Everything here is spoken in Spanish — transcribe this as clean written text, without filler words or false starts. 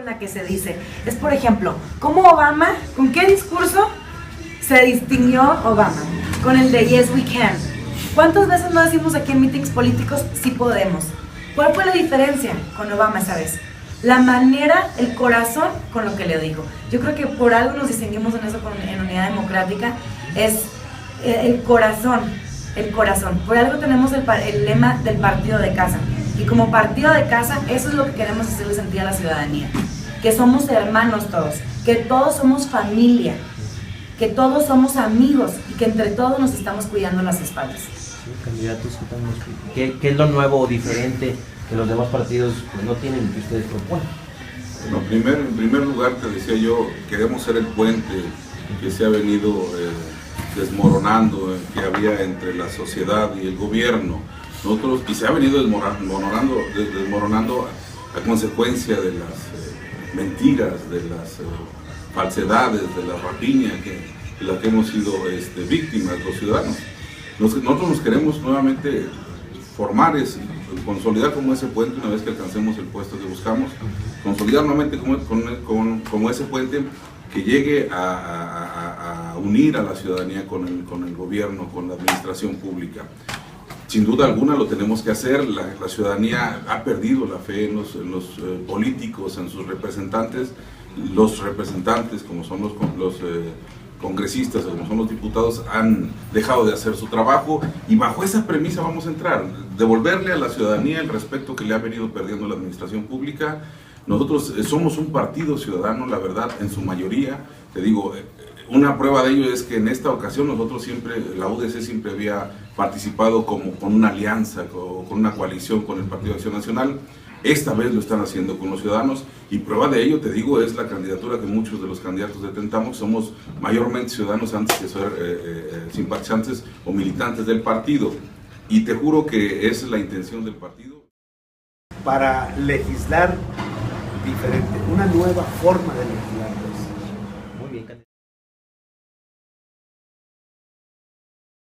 la que se dice. Es, por ejemplo, ¿cómo Obama, con qué discurso se distinguió Obama? Con el de Yes We Can. ¿Cuántas veces no decimos aquí en meetings políticos sí podemos? ¿Cuál fue la diferencia con Obama esa vez? La manera, el corazón con lo que le dijo. Yo creo que por algo nos distinguimos en eso en Unidad Democrática, es el corazón, el corazón. Por algo tenemos el lema del partido de casa. Y como partido de casa, eso es lo que queremos hacerle sentir a la ciudadanía. Que somos hermanos todos, que todos somos familia, que todos somos amigos y que entre todos nos estamos cuidando las espaldas. Sí, candidatos, ¿qué es lo nuevo o diferente que los demás partidos pues, no tienen y que ustedes proponen? Bueno, en primer lugar, te decía yo, queremos ser el puente que se ha venido desmoronando, que había entre la sociedad y el gobierno. Nosotros, y se ha venido desmoronando a consecuencia de las mentiras, de las falsedades, de la rapiña de la que hemos sido víctimas los ciudadanos. Nosotros nos queremos nuevamente formar, consolidar como ese puente una vez que alcancemos el puesto que buscamos, consolidar nuevamente como ese puente que llegue a unir a la ciudadanía con el gobierno, con la administración pública. Sin duda alguna lo tenemos que hacer. La ciudadanía ha perdido la fe en los políticos, en sus representantes. Los representantes, como son los congresistas, como son los diputados, han dejado de hacer su trabajo, y bajo esa premisa vamos a entrar, devolverle a la ciudadanía el respeto que le ha venido perdiendo la administración pública. Nosotros somos un partido ciudadano, la verdad, en su mayoría. Te digo, una prueba de ello es que en esta ocasión nosotros siempre, la UDC siempre había participado como con una alianza, con una coalición con el Partido de Acción Nacional. Esta vez lo están haciendo con los ciudadanos, y prueba de ello, te digo, es la candidatura que muchos de los candidatos detentamos. Somos mayormente ciudadanos antes que ser simpatizantes o militantes del partido, y te juro que esa es la intención del partido. Para legislar diferente, una nueva forma de legislar. Pues. Muy bien.